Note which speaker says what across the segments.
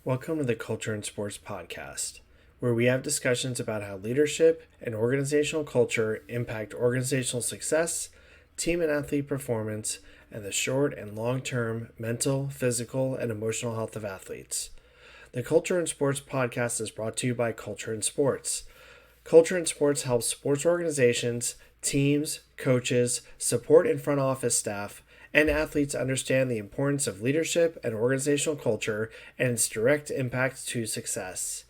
Speaker 1: Welcome to the Culture and Sports Podcast, where we have discussions about how leadership and organizational culture impact organizational success, team and athlete performance, and the short and long-term mental, physical, and emotional health of athletes. The Culture and Sports Podcast is brought to you by Culture and Sports. Culture and Sports helps sports organizations, teams, coaches, support and front office staff, and athletes understand the importance of leadership and organizational culture and its direct impact to success.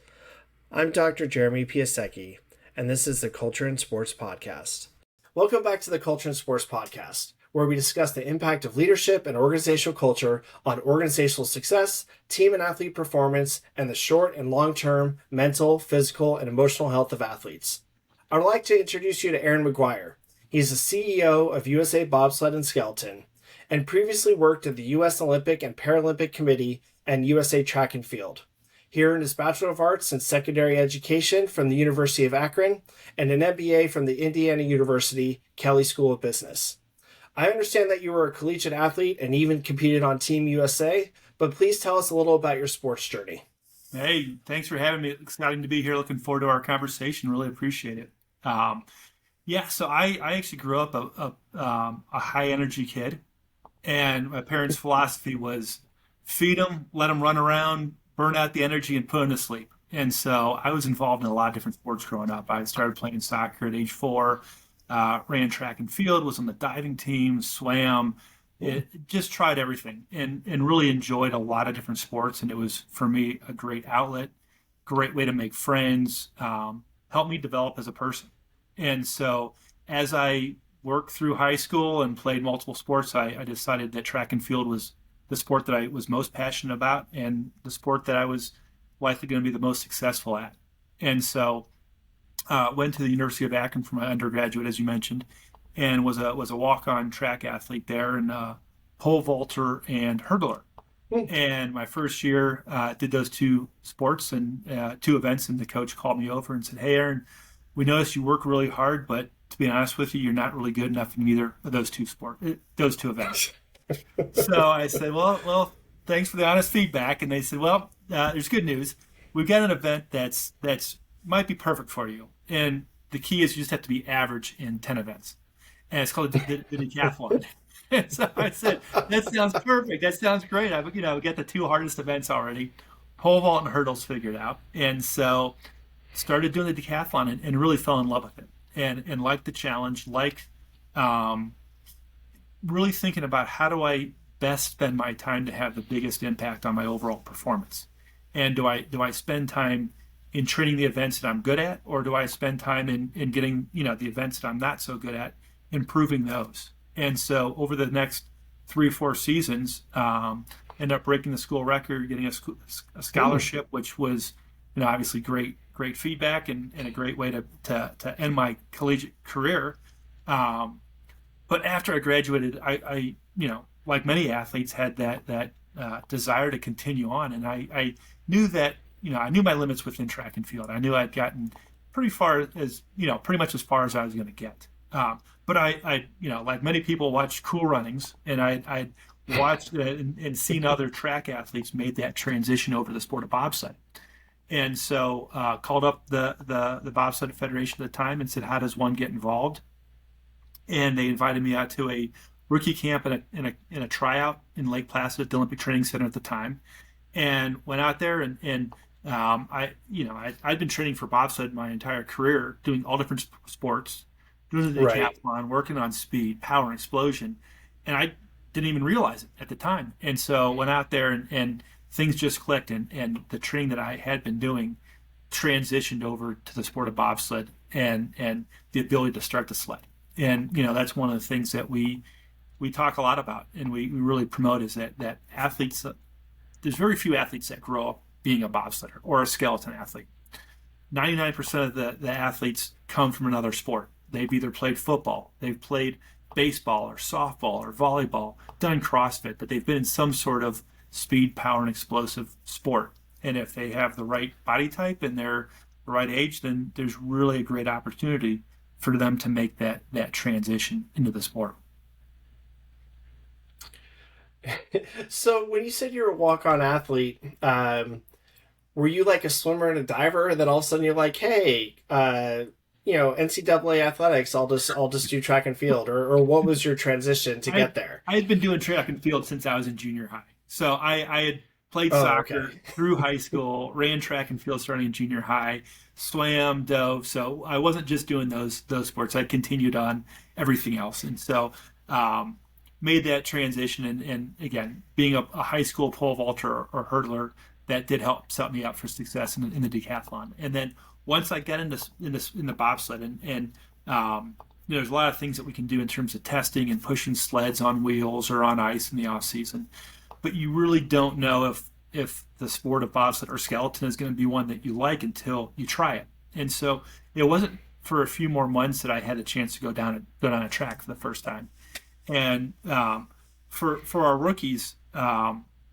Speaker 1: I'm Dr. Jeremy Piasecki, and this is the Culture and Sports Podcast. Welcome back to the Culture and Sports Podcast, where we discuss the impact of leadership and organizational culture on organizational success, team and athlete performance, and the short and long-term mental, physical, and emotional health of athletes. I would like to introduce you to Aron McGuire. He's the CEO of USA Bobsled and Skeleton, and previously worked at the U.S. Olympic and Paralympic Committee and USA Track and Field. He earned his Bachelor of Arts in Secondary Education from the University of Akron and an MBA from the Indiana University Kelley School of Business. I understand that you were a collegiate athlete and even competed on Team USA, but please tell us a little about your sports journey.
Speaker 2: Hey, thanks for having me. Exciting to be here. Looking forward to our conversation. Really appreciate it. So I actually grew up a high energy kid. And my parents' philosophy was feed them, let them run around, burn out the energy, and put them to sleep. And so I was involved in a lot of different sports growing up. I started playing soccer at age 4, ran track and field, was on the diving team, swam, just tried everything and really enjoyed a lot of different sports. And it was, for me, a great outlet, great way to make friends, helped me develop as a person. And so as I worked through high school and played multiple sports, I decided that track and field was the sport that I was most passionate about and the sport that I was likely going to be the most successful at. And so went to the University of Akron for my undergraduate, as you mentioned, and was a walk-on track athlete there and pole vaulter and hurdler. And my first year did those two sports and two events, and the coach called me over and said, "Hey, Aron, we noticed you work really hard, but to be honest with you, you're not really good enough in either of those two events." So I said, well, thanks for the honest feedback. And they said, well, there's good news. We've got an event that's might be perfect for you. And the key is you just have to be average in 10 events. And it's called the decathlon. And so I said, that sounds perfect. That sounds great. We got the two hardest events already, pole vault and hurdles figured out. And so started doing the decathlon and really fell in love with it. And like the challenge, really thinking about how do I best spend my time to have the biggest impact on my overall performance. And do I spend time in training the events that I'm good at, or do I spend time in getting the events that I'm not so good at, improving those? And so over the next 3 or 4 seasons, end up breaking the school record, getting a scholarship, which was obviously great feedback and a great way to end my collegiate career. But after I graduated, I like many athletes, had that desire to continue on. And I knew that, I knew my limits within track and field. I knew I'd gotten pretty much as far as I was going to get. But I like many people, watched Cool Runnings, and I watched and seen other track athletes made that transition over to the sport of bobsled. And so called up the Bobsled Federation at the time and said, how does one get involved? And they invited me out to a rookie camp in a tryout in Lake Placid at the Olympic Training Center at the time, and went out there and I'd been training for bobsled my entire career, doing all different sports, doing the decathlon, working on speed, power, and explosion, and I didn't even realize it at the time. And so went out there and things just clicked, and the training that I had been doing transitioned over to the sport of bobsled and the ability to start the sled. And that's one of the things that we talk a lot about, and we really promote, is that athletes, there's very few athletes that grow up being a bobsledder or a skeleton athlete. 99% of the athletes come from another sport. They've either played football, they've played baseball or softball or volleyball, done CrossFit, but they've been in some sort of speed, power, and explosive sport. And if they have the right body type and they're the right age, then there's really a great opportunity for them to make that transition into the sport.
Speaker 1: So when you said you're a walk-on athlete, were you like a swimmer and a diver, and then all of a sudden you're like, hey, NCAA athletics, I'll just do track and field, or what was your transition to
Speaker 2: I
Speaker 1: get there?
Speaker 2: I had been doing track and field since I was in junior high. So I had played
Speaker 1: Oh, okay.
Speaker 2: soccer through high school, ran track and field starting in junior high, swam, dove. So I wasn't just doing those sports. I continued on everything else, and so um, made that transition. And again, being a high school pole vaulter or hurdler, that did help set me up for success in the decathlon. And then once I got in the bobsled and there's a lot of things that we can do in terms of testing and pushing sleds on wheels or on ice in the off season, but you really don't know if the sport of bobsled or skeleton is going to be one that you like until you try it. And so it wasn't for a few more months that I had a chance to go down a track for the first time. And for our rookies,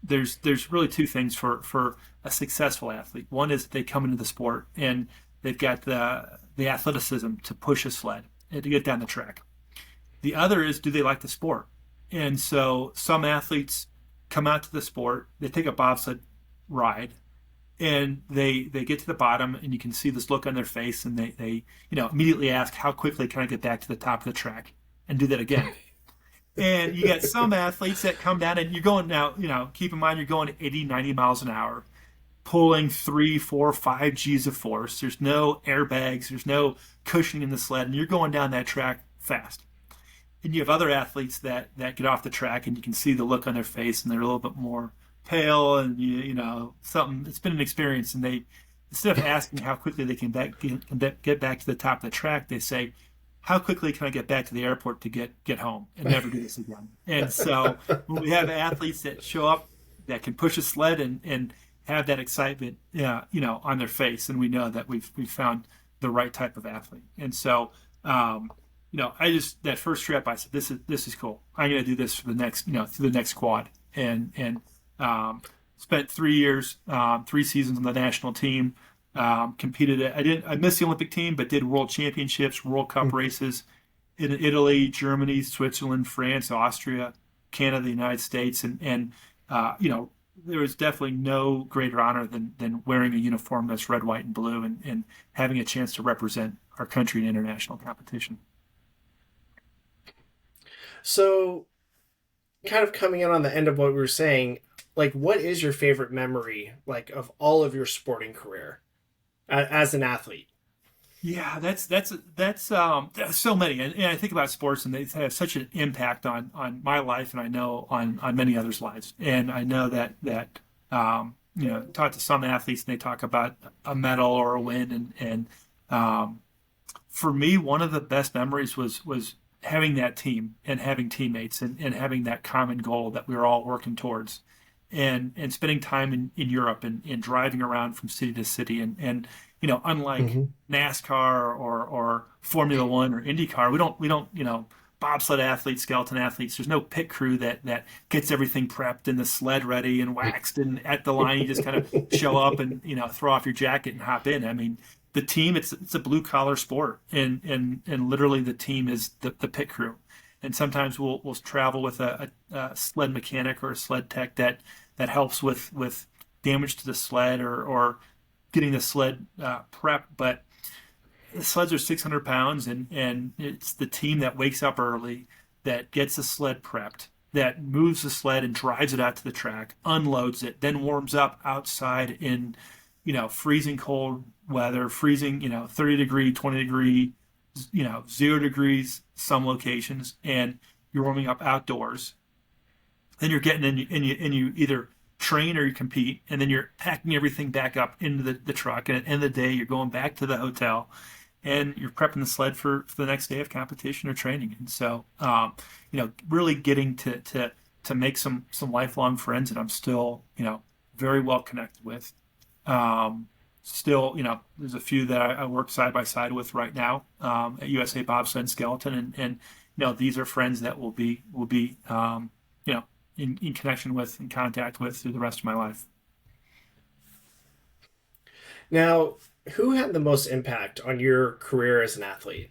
Speaker 2: there's really two things for a successful athlete. One is they come into the sport and they've got the athleticism to push a sled and to get down the track. The other is, do they like the sport? And so some athletes come out to the sport, they take a bobsled ride, and they get to the bottom, and you can see this look on their face, and they immediately ask, how quickly can I get back to the top of the track and do that again? And you got some athletes that come down, and you're going now, keep in mind you're going 80, 90 miles an hour, pulling 3, 4, 5 G's of force. There's no airbags, there's no cushioning in the sled, and you're going down that track fast. And you have other athletes that get off the track, and you can see the look on their face, and they're a little bit more pale, and something. It's been an experience, and they, instead of asking how quickly they can get back to the top of the track, they say, how quickly can I get back to the airport to get home and never do this again? And so when we have athletes that show up that can push a sled and have that excitement, on their face, and we know that we've found the right type of athlete. And so, I just, that first trip, I said, this is cool. I'm going to do this for the next, through the next quad, and spent 3 years, 3 seasons on the national team. Competed. I missed the Olympic team, but did world championships, World Cup races in Italy, Germany, Switzerland, France, Austria, Canada, the United States, and there is definitely no greater honor than wearing a uniform that's red, white, and blue, and having a chance to represent our country in international competition.
Speaker 1: So, kind of coming in on the end of what we were saying, like, what is your favorite memory, like, of all of your sporting career as an athlete?
Speaker 2: Yeah, that's so many, and I think about sports, and they have such an impact on my life, and I know on many others' lives, and I know that talk to some athletes, and they talk about a medal or a win, and for me, one of the best memories was having that team and having teammates and having that common goal that we were all working towards, and spending time in Europe and driving around from city to city, and unlike
Speaker 1: Mm-hmm.
Speaker 2: NASCAR or Formula One or IndyCar, we don't bobsled athletes, skeleton athletes. There's no pit crew that gets everything prepped and the sled ready and waxed, and at the line you just kind of show up and throw off your jacket and hop in. I mean, the team, it's a blue collar sport, and literally the team is the pit crew. And sometimes we'll travel with a sled mechanic or a sled tech that helps with damage to the sled or getting the sled prepped. But the sleds are 600 pounds, and it's the team that wakes up early, that gets the sled prepped, that moves the sled and drives it out to the track, unloads it, then warms up outside in freezing cold weather, freezing 30 degree, 20 degree, 0 degrees some locations, and you're warming up outdoors. Then you're getting in, and you either train or you compete, and then you're packing everything back up into the truck, and at the end of the day you're going back to the hotel, and you're prepping the sled for the next day of competition or training. And so really getting to make some lifelong friends that I'm still very well connected with. Still, there's a few that I work side by side with right now at USA Bobsled and Skeleton, and these are friends that will be in connection with, in contact with, through the rest of my life.
Speaker 1: Now, who had the most impact on your career as an athlete?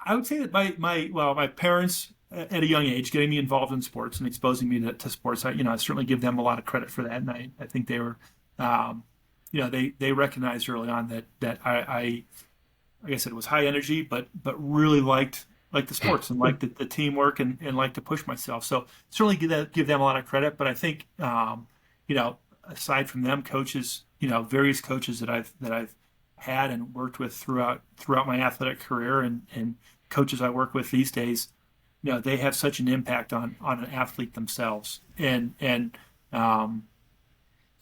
Speaker 2: I would say that my parents at a young age, getting me involved in sports and exposing me to sports. I certainly give them a lot of credit for that, and I think they were, they recognized early on that I like I said, was high energy, but really liked the sports and liked the teamwork and liked to push myself. So certainly give them a lot of credit. But I think aside from them, coaches, various coaches that I've had and worked with throughout my athletic career and coaches I work with these days, they have such an impact on an athlete themselves. And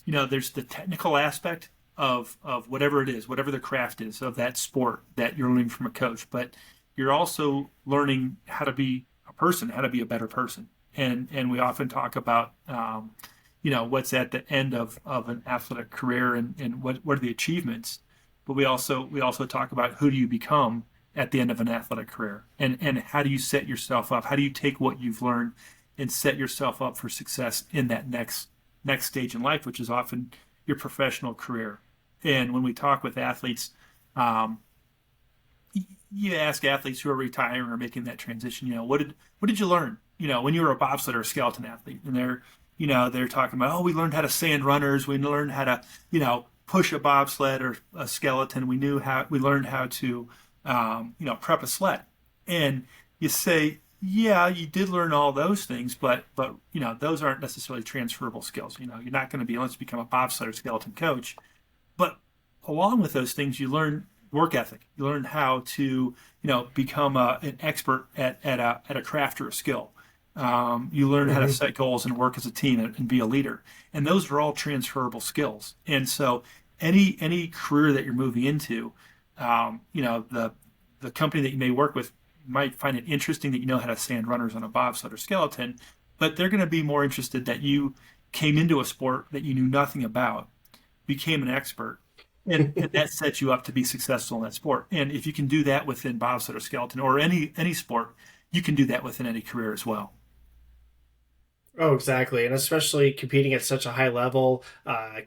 Speaker 2: there's the technical aspect of whatever it is, whatever the craft is of that sport that you're learning from a coach, but you're also learning how to be a person, how to be a better person. And we often talk about what's at the end of an athletic career and what are the achievements, but we also talk about who do you become at the end of an athletic career, and how do you set yourself up? How do you take what you've learned and set yourself up for success in that next stage in life, which is often your professional career. And when we talk with athletes, you ask athletes who are retiring or making that transition, what did you learn, when you were a bobsled or a skeleton athlete? And they're talking about, we learned how to sand runners. We learned how to, push a bobsled or a skeleton. We learned how to, prep a sled. And you say, yeah, you did learn all those things, but those aren't necessarily transferable skills. You're not going to be able to become a bobsled or skeleton coach. But along with those things, you learn work ethic. You learn how to, become an expert at a craft or a skill. You learn how to set goals and work as a team and be a leader. And those are all transferable skills. And so any career that you're moving into, the company that you may work with might find it interesting that you know how to sand runners on a bobsled or skeleton, but they're going to be more interested that you came into a sport that you knew nothing about, became an expert, and that sets you up to be successful in that sport. And if you can do that within bobsled or skeleton or any sport, you can do that within any career as well.
Speaker 1: Oh, exactly. And especially competing at such a high level,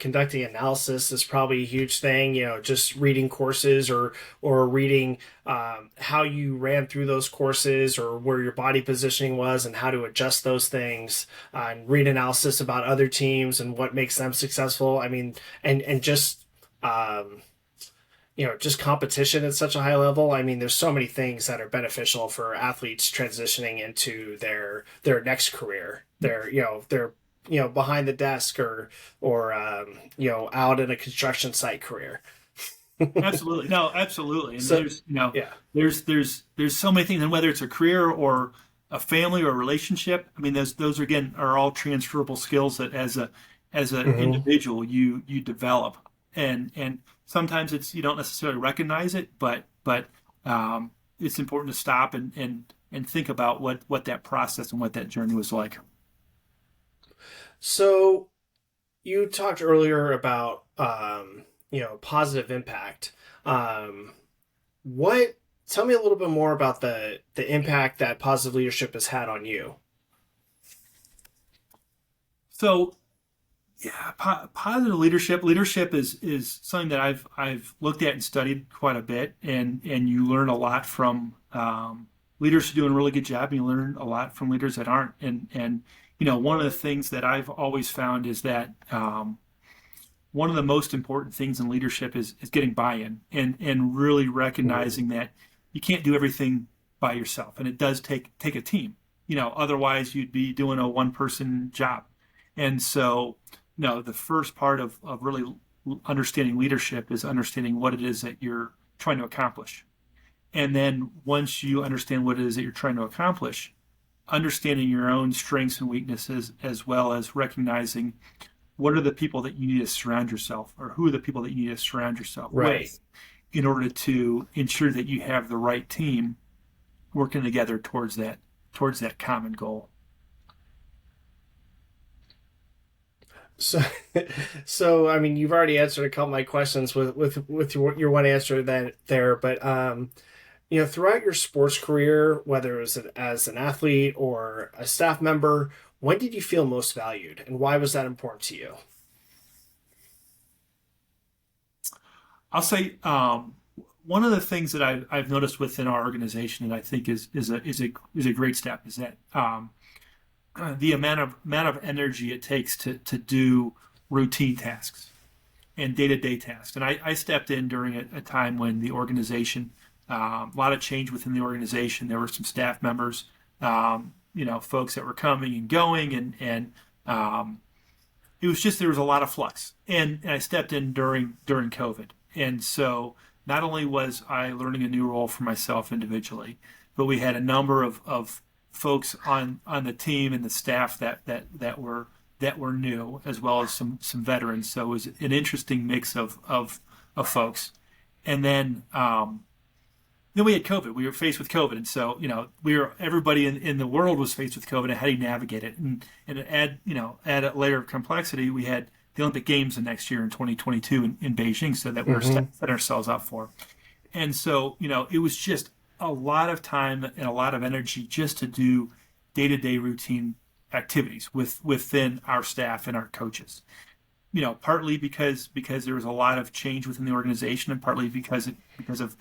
Speaker 1: conducting analysis is probably a huge thing, just reading courses or reading how you ran through those courses or where your body positioning was and how to adjust those things, and read analysis about other teams and what makes them successful. I mean, and just, just competition at such a high level. I mean, there's so many things that are beneficial for athletes transitioning into their next career. They're behind the desk or out in a construction site career.
Speaker 2: Absolutely. No, absolutely. And
Speaker 1: So yeah.
Speaker 2: there's so many things, and whether it's a career or a family or a relationship, I mean, those again are all transferable skills that as an individual you develop. And sometimes you don't necessarily recognize it, but it's important to stop and think about what that process and what that journey was like.
Speaker 1: So you talked earlier about positive impact. What Tell me a little bit more about the impact that positive leadership has had on you.
Speaker 2: So yeah, positive leadership is something that I've looked at and studied quite a bit, and you learn a lot from leaders who do a really good job, and you learn a lot from leaders that aren't. And one of the things that I've always found is that one of the most important things in leadership is getting buy-in and really recognizing that you can't do everything by yourself, and it does take a team. Otherwise you'd be doing a one-person job. And so, the first part of really understanding leadership is understanding what it is that you're trying to accomplish. And then once you understand what it is that you're trying to accomplish, understanding your own strengths and weaknesses, as well as recognizing what are the people that you need to surround yourself, or who are the people that you need to surround yourself with in order to ensure that you have the right team working together towards that common goal.
Speaker 1: So I mean, you've already answered a couple of my questions with your one answer there, but throughout your sports career, whether it was as an athlete or a staff member, when did you feel most valued, and why was that important to you?
Speaker 2: I'll say one of the things that I've noticed within our organization that I think is a great step is that the amount of energy it takes to do routine tasks and day-to-day tasks. And I stepped in during a time when the organization, a lot of change within the organization. There were some staff members, folks that were coming and going, and it was just, there was a lot of flux. And I stepped in during COVID. And so not only was I learning a new role for myself individually, but we had a number of folks on the team and the staff that were new, as well as some veterans. So it was an interesting mix of folks. And then we had COVID. We were faced with COVID, and so everybody in the world was faced with COVID, and how do you navigate it? And add a layer of complexity. We had the Olympic Games the next year in 2022 in Beijing, so that we're setting ourselves up for. And so it was just a lot of time and a lot of energy just to do day-to-day routine activities within our staff and our coaches. Partly because there was a lot of change within the organization, and partly because of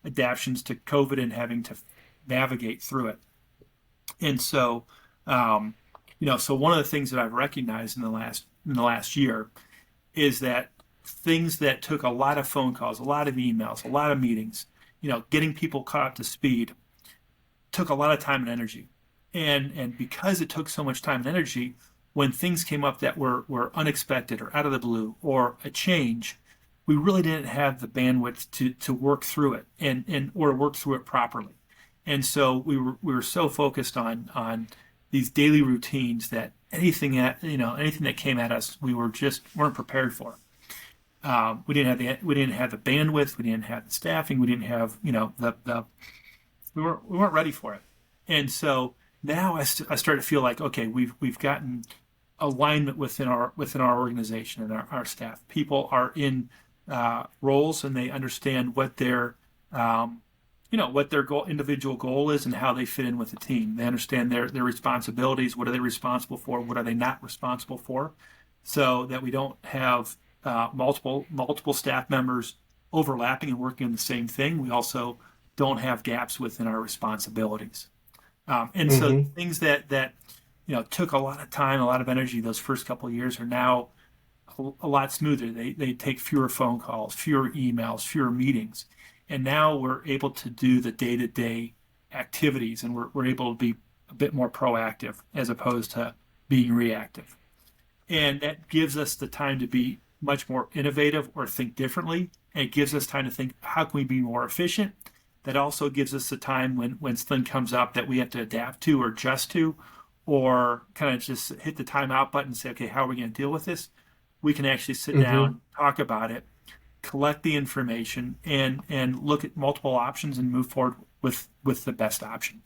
Speaker 2: adaptations to COVID and having to navigate through it. And so, so one of the things that I've recognized in the last year is that things that took a lot of phone calls, a lot of emails, a lot of meetings, getting people caught up to speed, took a lot of time and energy. And because it took so much time and energy, when things came up that were unexpected or out of the blue or a change, we really didn't have the bandwidth to work through it and or work through it properly. And so we were so focused on these daily routines that anything that came at us, we weren't prepared for. We didn't have the bandwidth, we didn't have the staffing, we didn't have we weren't ready for it. And so now I start to feel like, okay, we've gotten alignment within our organization and our staff. People are in roles, and they understand what their individual goal is and how they fit in with the team. They understand their responsibilities. What are they responsible for? What are they not responsible for? So that we don't have multiple staff members overlapping and working on the same thing. We also don't have gaps within our responsibilities. So things that took a lot of time, a lot of energy those first couple of years are now a lot smoother. They take fewer phone calls, fewer emails, fewer meetings. And now we're able to do the day-to-day activities, and we're able to be a bit more proactive as opposed to being reactive. And that gives us the time to be much more innovative or think differently. And it gives us time to think, how can we be more efficient? That also gives us the time when something comes up that we have to adapt to or adjust to, or kind of just hit the timeout button and say, okay, how are we going to deal with this? We can actually sit down, talk about it, collect the information, and look at multiple options and move forward with the best option.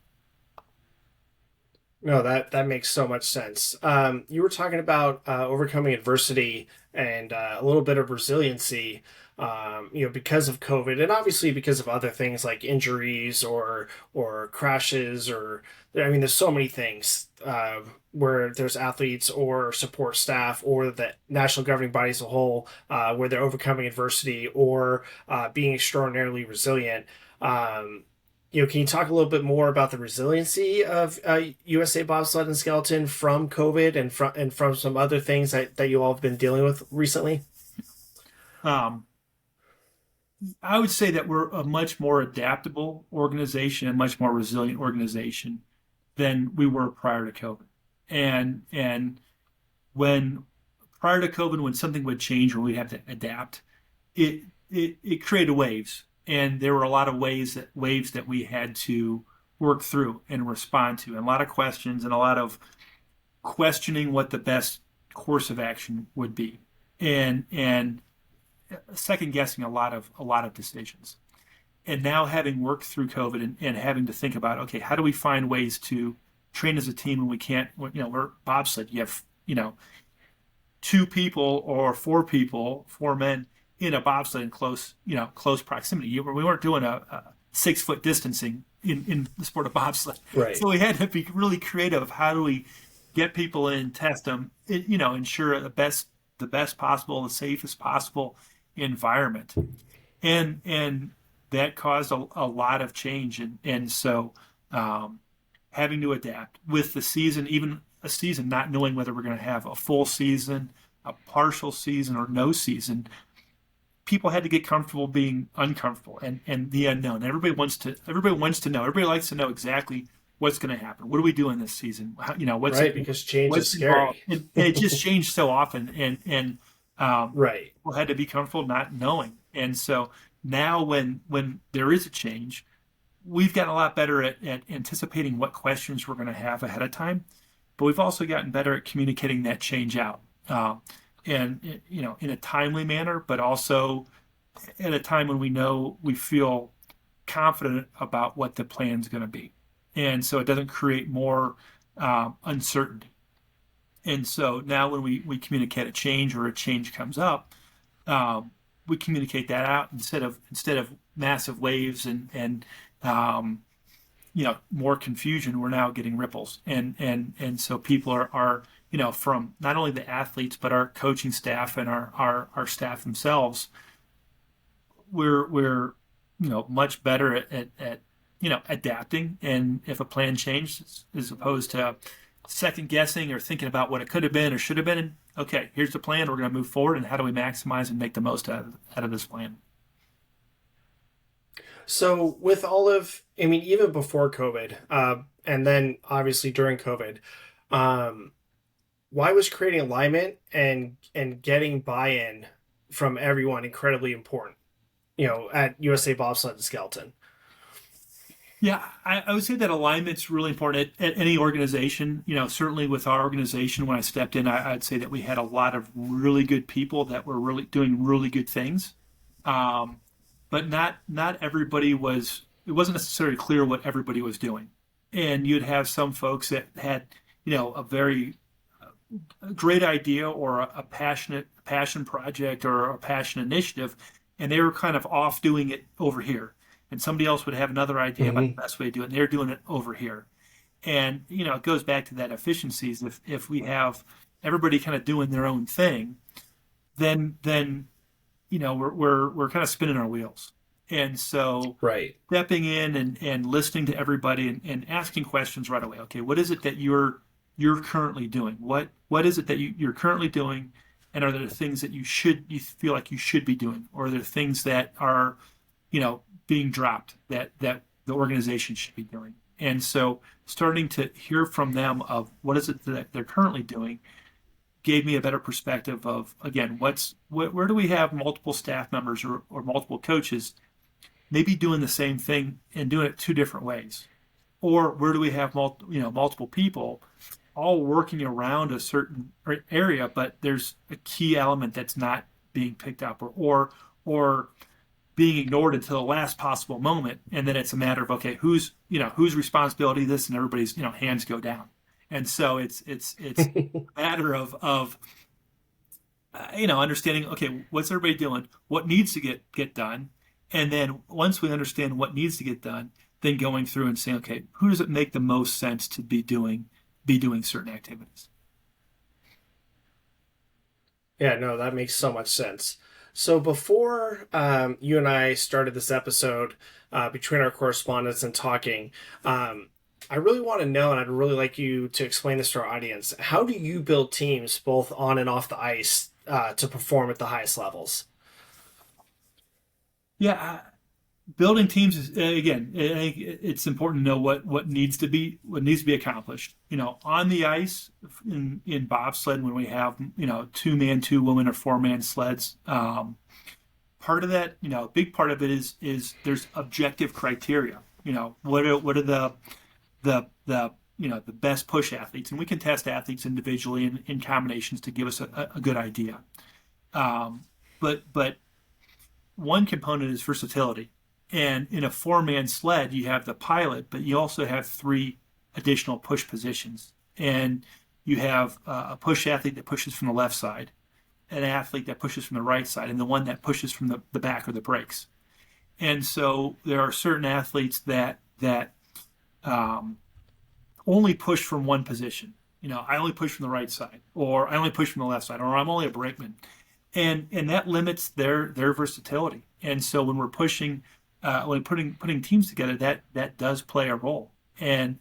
Speaker 1: No, that makes so much sense. You were talking about overcoming adversity and a little bit of resiliency, because of COVID, and obviously because of other things like injuries or crashes, or there's so many things where there's athletes or support staff or the national governing body as a whole where they're overcoming adversity or being extraordinarily resilient. Can you talk a little bit more about the resiliency of USA Bobsled and Skeleton from COVID and from some other things that you all have been dealing with recently?
Speaker 2: I would say that we're a much more adaptable organization and much more resilient organization than we were prior to COVID. And when prior to COVID, when something would change or we'd have to adapt, it created waves. And there were a lot of waves that we had to work through and respond to, and a lot of questions and a lot of questioning what the best course of action would be, and second guessing a lot of decisions. And now, having worked through COVID and having to think about, okay, how do we find ways to train as a team when we can't? We're bobsled. You have 2 people or 4 people, 4 men in a bobsled in close proximity. We weren't doing a 6-foot distancing in the sport of bobsled.
Speaker 1: Right.
Speaker 2: So we had to be really creative of how do we get people in, test them, ensure the best possible, the safest possible environment. And that caused a lot of change. And so having to adapt with the season, even a season, not knowing whether we're going to have a full season, a partial season, or no season, people had to get comfortable being uncomfortable and the unknown. Everybody wants to know. Everybody likes to know exactly what's going to happen. What are we doing this season?
Speaker 1: Right, because change is scary.
Speaker 2: And it just changed so often. And
Speaker 1: right.
Speaker 2: People had to be comfortable not knowing. And so now when there is a change, we've gotten a lot better at anticipating what questions we're going to have ahead of time, but we've also gotten better at communicating that change out. And in a timely manner, but also at a time when we feel confident about what the plan is going to be, and so it doesn't create more uncertainty. And so now when we communicate a change or a change comes up, we communicate that out instead of massive waves and more confusion. We're now getting ripples, and so people are from not only the athletes, but our coaching staff and our staff themselves, we're much better at adapting. And if a plan changes, as opposed to second guessing or thinking about what it could have been or should have been, okay, here's the plan, we're going to move forward, and how do we maximize and make the most out of this plan?
Speaker 1: So with even before COVID, and then obviously during COVID, why was creating alignment and getting buy-in from everyone incredibly important, at USA Bobsled and Skeleton?
Speaker 2: Yeah, I would say that alignment's really important at any organization. Certainly with our organization, when I stepped in, I'd say that we had a lot of really good people that were really doing really good things. But not everybody was, it wasn't necessarily clear what everybody was doing. And you'd have some folks that had, a very great idea or a passion project or a passion initiative, and they were kind of off doing it over here. And somebody else would have another idea about the best way to do it, and they're doing it over here. And, it goes back to that efficiencies. If we have everybody kind of doing their own thing, then we're kind of spinning our wheels. And so
Speaker 1: right.
Speaker 2: Stepping in and listening to everybody and asking questions right away. Okay, what is it that you're currently doing? What is it that you're currently doing? And are there things that you feel like you should be doing? Or are there things that are, being dropped that the organization should be doing? And so starting to hear from them of what is it that they're currently doing gave me a better perspective of, again, where do we have multiple staff members or multiple coaches maybe doing the same thing and doing it two different ways? Or where do we have multiple people all working around a certain area, but there's a key element that's not being picked up or being ignored until the last possible moment, and then it's a matter of, okay, whose responsibility this, and everybody's hands go down. And so it's a matter of understanding, okay, what's everybody doing, what needs to get done, and then once we understand what needs to get done, then going through and saying, okay, who does it make the most sense to be doing certain activities?
Speaker 1: Yeah, no, that makes so much sense. So before you and I started this episode, between our correspondence and talking, I really want to know, and I'd really like you to explain this to our audience. How do you build teams both on and off the ice to perform at the highest levels?
Speaker 2: Yeah, building teams is, again, I think it's important to know what needs to be accomplished. On the ice in bobsled, when we have 2-man, 2-woman, or 4-man sleds, part of that, a big part of it is there's objective criteria. What are the best push athletes, and we can test athletes individually and in combinations to give us a good idea. But one component is versatility. And in a 4-man sled, you have the pilot, but you also have 3 additional push positions. And you have a push athlete that pushes from the left side, an athlete that pushes from the right side, and the one that pushes from the back or the brakes. And so there are certain athletes that only push from one position. I only push from the right side, or I only push from the left side, or I'm only a brakeman. And that limits their versatility. And so when we're pushing when putting teams together, that does play a role, and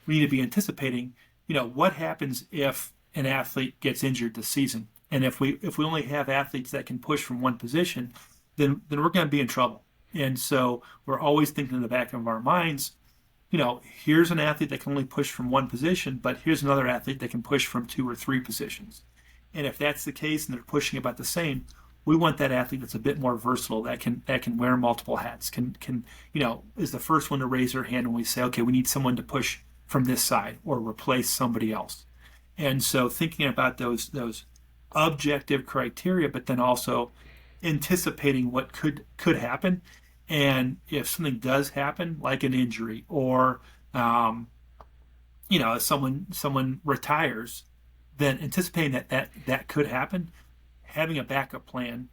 Speaker 2: we need to be anticipating, what happens if an athlete gets injured this season, and if we only have athletes that can push from one position, then we're going to be in trouble. And so we're always thinking in the back of our minds, here's an athlete that can only push from one position, but here's another athlete that can push from two or three positions. And if that's the case and they're pushing about the same, we want that athlete that's a bit more versatile, that can wear multiple hats, can is the first one to raise their hand when we say, okay, we need someone to push from this side or replace somebody else. And so thinking about those objective criteria, but then also anticipating what could happen. And if something does happen, like an injury or if someone retires, then anticipating that could happen, having a backup plan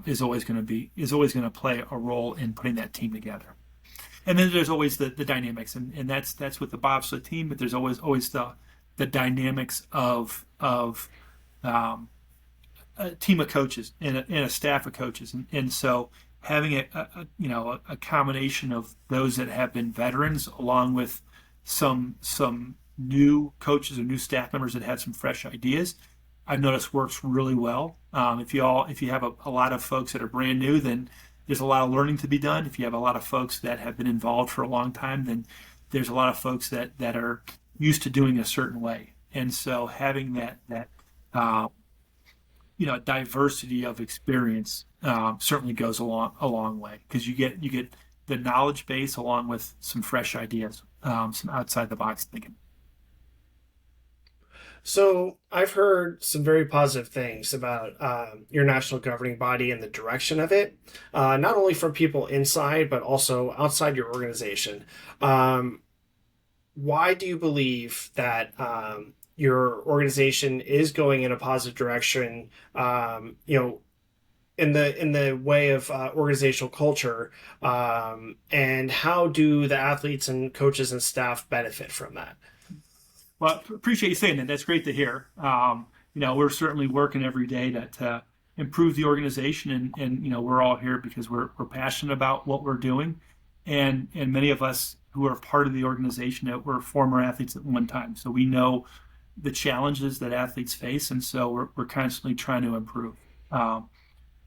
Speaker 2: is always going to play a role in putting that team together. And then there's always the dynamics, and that's with the bobsled team. But there's always the dynamics of a team of coaches and a staff of coaches, and so having a combination of those that have been veterans along with some new coaches or new staff members that have some fresh ideas, I've noticed works really well. If you have a lot of folks that are brand new, then there's a lot of learning to be done. If you have a lot of folks that have been involved for a long time, then there's a lot of folks that are used to doing a certain way. And so having that diversity of experience certainly goes a long way, because you get the knowledge base along with some fresh ideas, some outside the box thinking.
Speaker 1: So I've heard some very positive things about your national governing body and the direction of it, not only from people inside, but also outside your organization. Why do you believe that your organization is going in a positive direction, in the way of organizational culture, and how do the athletes and coaches and staff benefit from that?
Speaker 2: Well, appreciate you saying that. That's great to hear. We're certainly working every day to improve the organization, and we're all here because we're passionate about what we're doing, and many of us who are part of the organization that were former athletes at one time, so we know the challenges that athletes face, and so we're constantly trying to improve.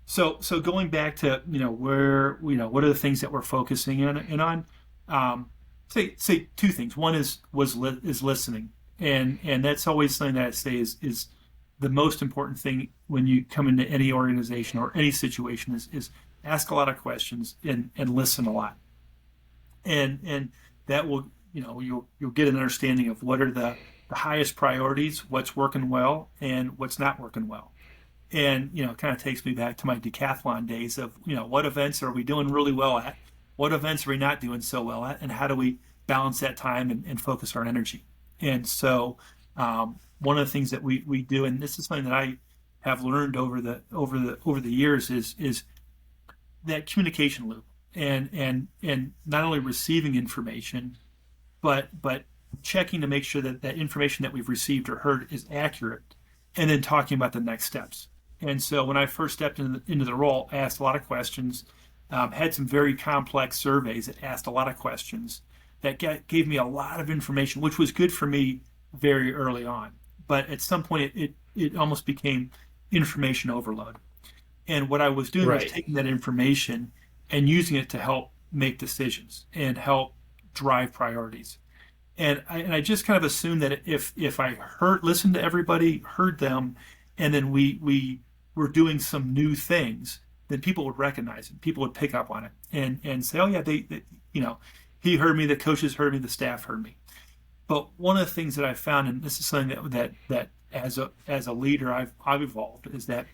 Speaker 2: So going back to where what are the things that we're focusing in on? Say two things. One is listening, and that's always something that I say is the most important thing when you come into any organization or any situation is ask a lot of questions and listen a lot, and that will you'll get an understanding of what are the highest priorities, what's working well, and what's not working well. And it kind of takes me back to my decathlon days of what events are we doing really well at, what events are we not doing so well at, and how do we balance that time and focus our energy. And so one of the things that we do, and this is something that I have learned over the years, is that communication loop, and not only receiving information, but checking to make sure that information that we've received or heard is accurate, and then talking about the next steps. And so when I first stepped into the role, I asked a lot of questions, had some very complex surveys that asked a lot of questions that gave me a lot of information, which was good for me very early on. But at some point, it almost became information overload. And what I was doing was taking that information and using it to help make decisions and help drive priorities. And I just kind of assumed that if I listened to everybody, heard them, and then we were doing some new things, then people would recognize it. People would pick up on it and say, oh yeah, they he heard me, the coaches heard me, the staff heard me. But one of the things that I found, and this is something that as a leader I've evolved, is that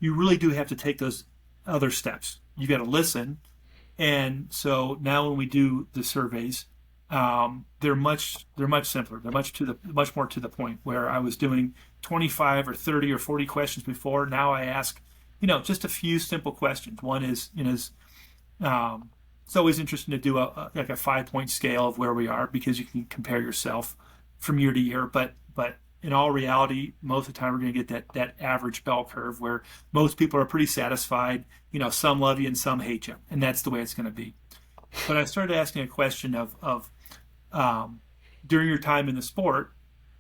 Speaker 2: you really do have to take those other steps. You got to listen. And so now when we do the surveys, they're much simpler. They're much more to the point. Where I was doing 25 or 30 or 40 questions before, now I ask, just a few simple questions. One is, it's always interesting to do a 5-point scale of where we are, because you can compare yourself from year to year. But in all reality, most of the time we're going to get that average bell curve where most people are pretty satisfied. Some love you and some hate you, and that's the way it's going to be. But I started asking a question of during your time in the sport,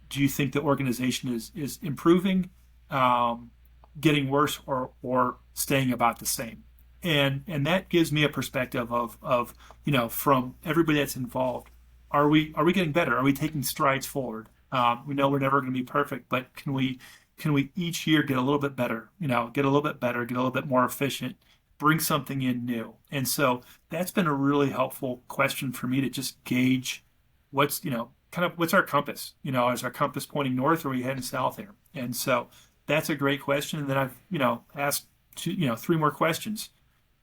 Speaker 2: do you think the organization is improving, getting worse, or staying about the same? And that gives me a perspective of from everybody that's involved. Are we getting better? Are we taking strides forward? We know we're never going to be perfect, but can we each year get a little bit better? Get a little bit better, get a little bit more efficient, bring something in new. And so that's been a really helpful question for me to just gauge what's kind of what's our compass. Is our compass pointing north, or are we heading south here? And so that's a great question. And then I've asked three more questions.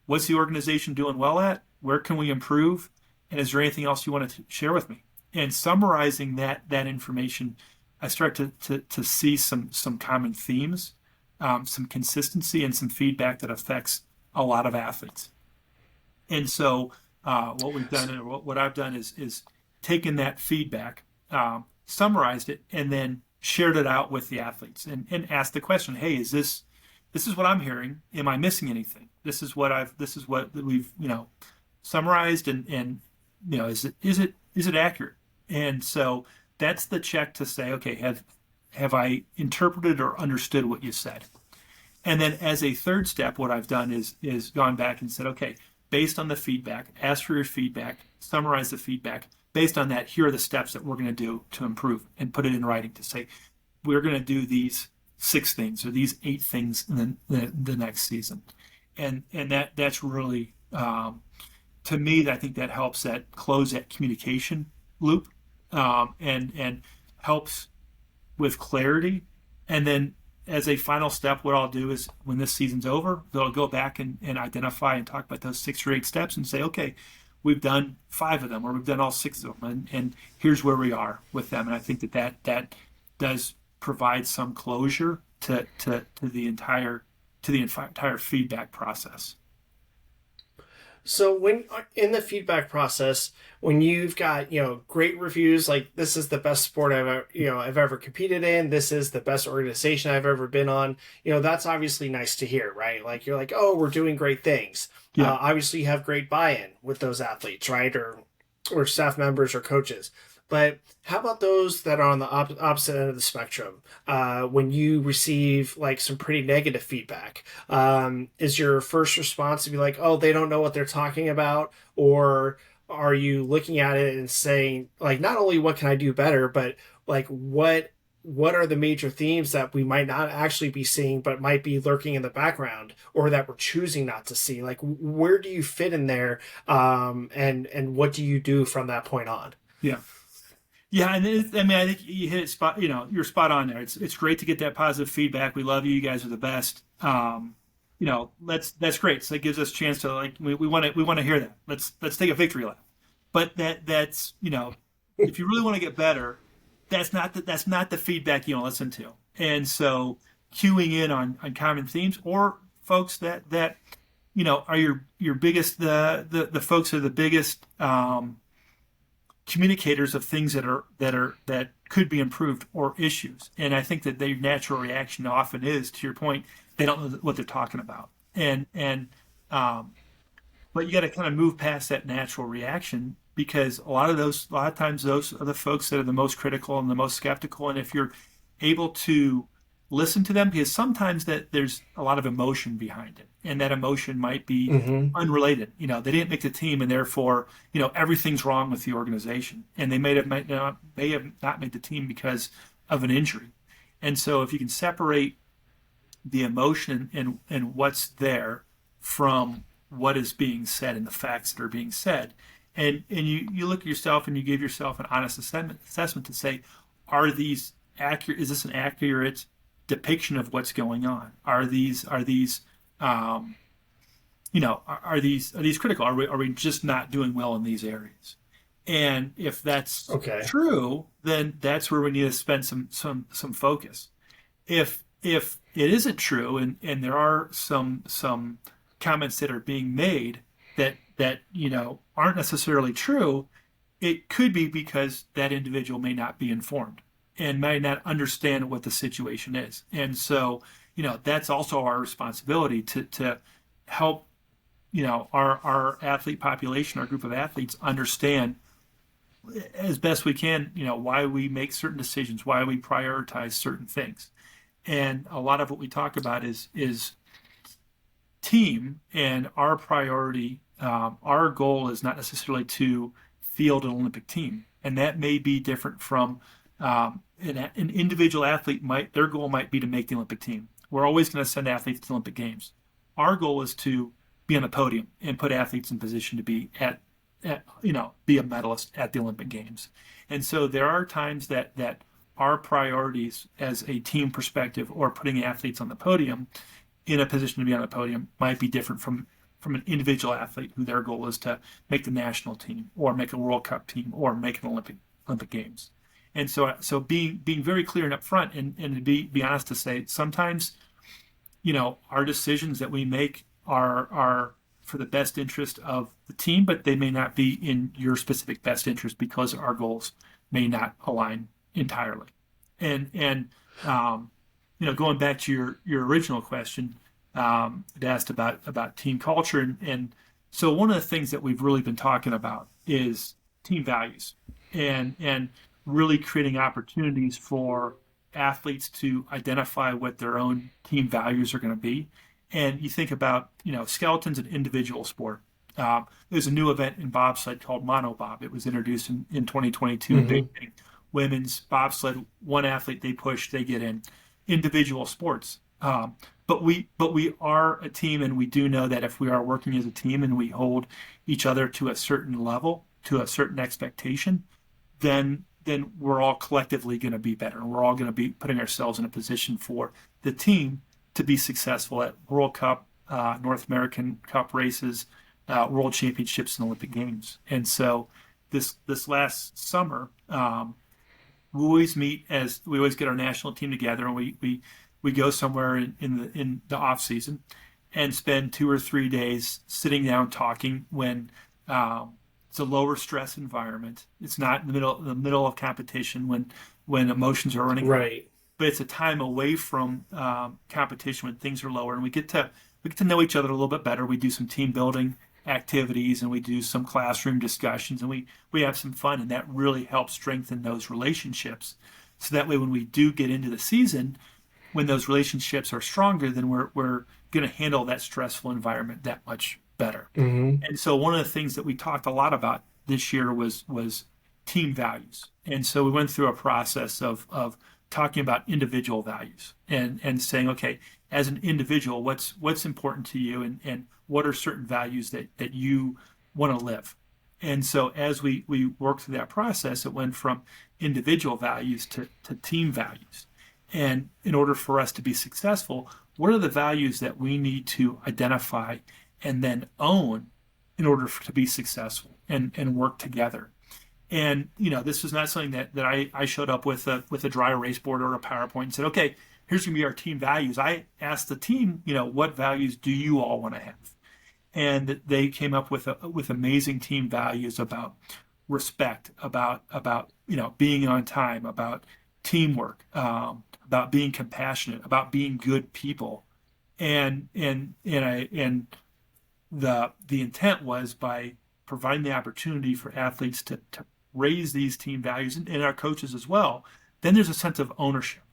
Speaker 2: What's the organization doing well at? Where can we improve? And is there anything else you want to share with me? And summarizing that information, I start to see some common themes, some consistency, and some feedback that affects a lot of athletes. And so what we've done, and what I've done, is taken that feedback, summarized it, and then shared it out with the athletes, and asked the question, hey, is this is what I'm hearing? Am I missing anything? This is what we've summarized, and is it accurate? And so that's the check to say, okay, have I interpreted or understood what you said? And then as a third step, what I've done is gone back and said, okay, based on the feedback, ask for your feedback, summarize the feedback. Based on that, here are the steps that we're going to do to improve, and put it in writing to say, we're going to do these 6 things or these 8 things in the next season. And that's really, to me, I think that helps that close that communication loop, and helps with clarity. And then as a final step, what I'll do is, when this season's over, they'll go back and identify and talk about those 6 or 8 steps and say, okay, we've done 5 of them, or we've done all 6 of them, and here's where we are with them. And I think that does provide some closure to the entire feedback process.
Speaker 1: So when in the feedback process, when you've got great reviews, like this is the best sport I've ever competed in, this is the best organization I've ever been on, that's obviously nice to hear, right? Like you're like, oh, we're doing great things. Yeah. Obviously, you have great buy-in with those athletes, right, or staff members or coaches. But how about those that are on the opposite end of the spectrum? When you receive like some pretty negative feedback, is your first response to be like, oh, they don't know what they're talking about? Or are you looking at it and saying, like, not only what can I do better, but like what are the major themes that we might not actually be seeing, but might be lurking in the background, or that we're choosing not to see? Like, where do you fit in there? And what do you do from that point on?
Speaker 2: Yeah. Yeah, and I think you hit it spot. You're spot on there. It's great to get that positive feedback. We love you. You guys are the best. That's great. So it gives us a chance to we want to hear that. Let's take a victory lap. But that's if you really want to get better, that's not the feedback you want to listen to. And so cueing in on common themes, or folks that are your biggest the folks are the biggest communicators of things that could be improved, or issues. And I think that their natural reaction often is, to your point, they don't know what they're talking about. But you got to kind of move past that natural reaction, because a lot of times those are the folks that are the most critical and the most skeptical. And if you're able to listen to them, because sometimes that there's a lot of emotion behind it, and that emotion might be unrelated. They didn't make the team, and therefore everything's wrong with the organization, and they may have not made the team because of an injury. And so if you can separate the emotion and what's there from what is being said and the facts that are being said, and you look at yourself and you give yourself an honest assessment to say, are these accurate? Is this an accurate depiction of what's going on? Are these critical? Are we just not doing well in these areas? And if that's true, then that's where we need to spend some focus. If it isn't true, and there are some comments that are being made that aren't necessarily true, it could be because that individual may not be informed. and might not understand what the situation is. And so, that's also our responsibility to help, our athlete population, our group of athletes understand as best we can, why we make certain decisions, why we prioritize certain things. And a lot of what we talk about is team, and our priority, our goal is not necessarily to field an Olympic team. And that may be different from an individual athlete. Their goal might be to make the Olympic team. We're always going to send athletes to the Olympic Games. Our goal is to be on the podium and put athletes in position to be be a medalist at the Olympic Games. And so there are times that our priorities as a team perspective, or putting athletes on the podium in a position to be on the podium, might be different from an individual athlete who their goal is to make the national team or make a World Cup team or make an Olympic Games. And so being very clear and upfront, and to be honest, to say sometimes, our decisions that we make are for the best interest of the team, but they may not be in your specific best interest because our goals may not align entirely. And going back to your original question, it asked about team culture, and so one of the things that we've really been talking about is team values, and really creating opportunities for athletes to identify what their own team values are going to be. And you think about, skeleton's an individual sport. There's a new event in bobsled called monobob. It was introduced in 2022 in Beijing. Women's bobsled, one athlete they push, they get in. Individual sports. But we are a team, and we do know that if we are working as a team and we hold each other to a certain level, to a certain expectation, then we're all collectively going to be better. And we're all going to be putting ourselves in a position for the team to be successful at World Cup, North American Cup races, World Championships, and Olympic Games. And so this last summer, we always get our national team together, and we go somewhere in the off season and spend 2 or 3 days sitting down talking when it's a lower stress environment. It's not in the middle of competition when emotions are running
Speaker 1: right.
Speaker 2: But it's a time away from competition when things are lower, and we get to know each other a little bit better. We do some team building activities, and we do some classroom discussions, and we have some fun, and that really helps strengthen those relationships. So that way, when we do get into the season, when those relationships are stronger, then we're going to handle that stressful environment that much better.
Speaker 1: Mm-hmm.
Speaker 2: And so one of the things that we talked a lot about this year was team values. And so we went through a process of talking about individual values and saying, okay, as an individual, what's important to you, and what are certain values that you want to live. And so as we worked through that process, it went from individual values to team values. And in order for us to be successful, what are the values that we need to identify and then own in order to be successful and work together? And, this was not something that I showed up with a dry erase board or a PowerPoint and said, okay, here's going to be our team values. I asked the team, what values do you all want to have? And they came up with amazing team values about respect, about being on time, about teamwork, about being compassionate, about being good people. And the intent was, by providing the opportunity for athletes to raise these team values, and our coaches as well, then there's a sense of ownership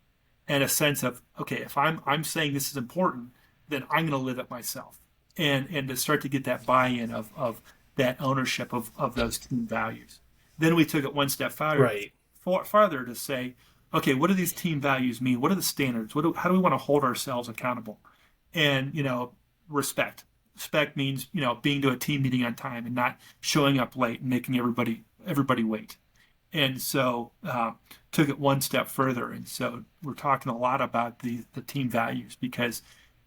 Speaker 2: and a sense of, okay, if I'm saying this is important, then I'm going to live it myself. And to start to get that buy-in of that ownership of those team values. Then we took it one step farther to say, okay, what do these team values mean? What are the standards? How do we want to hold ourselves accountable? And, respect. Respect means, being to a team meeting on time and not showing up late and making everybody wait. And so took it one step further. And so we're talking a lot about the team values, because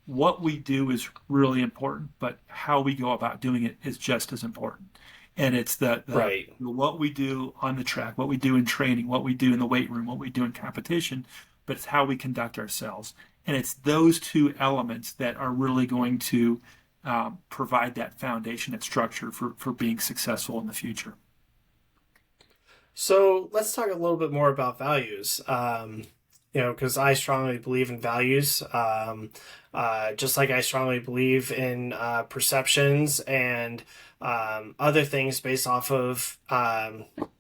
Speaker 2: what we do is really important, but how we go about doing it is just as important. And it's what we do on the track, what we do in training, what we do in the weight room, what we do in competition, but it's how we conduct ourselves. And it's those two elements that are really going to provide that foundation, that structure for being successful in the future.
Speaker 1: So let's talk a little bit more about values. Because I strongly believe in values, just like I strongly believe in perceptions and other things based off of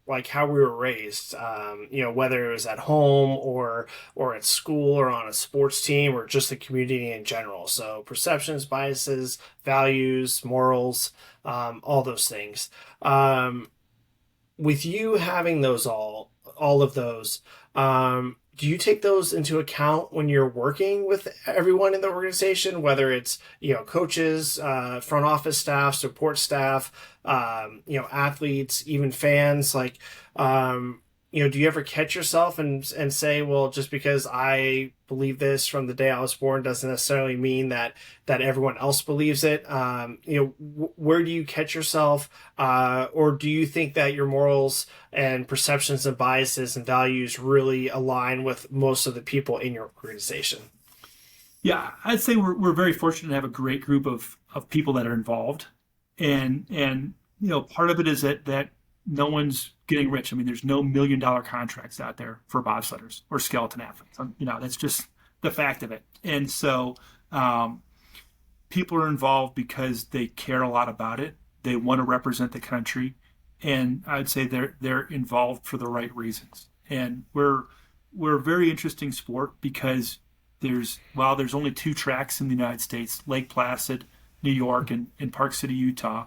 Speaker 1: like how we were raised. Whether it was at home or at school or on a sports team or just the community in general. So perceptions, biases, values, morals, all those things. With you having those all of those, do you take those into account when you're working with everyone in the organization, whether it's coaches, front office staff, support staff, athletes, even fans? Like, do you ever catch yourself and say, well, just because I believe this from the day I was born doesn't necessarily mean that everyone else believes it? Where do you catch yourself, or do you think that your morals and perceptions and biases and values really align with most of the people in your organization?
Speaker 2: Yeah, I'd say we're very fortunate to have a great group of people that are involved, and part of it is that no one's getting rich. I mean, there's no $1 million contracts out there for bobsledders or skeleton athletes. That's just the fact of it. And so people are involved because they care a lot about it. They want to represent the country, and I'd say they're involved for the right reasons. And we're a very interesting sport because there's only two tracks in the United States: Lake Placid, New York, and Park City, Utah.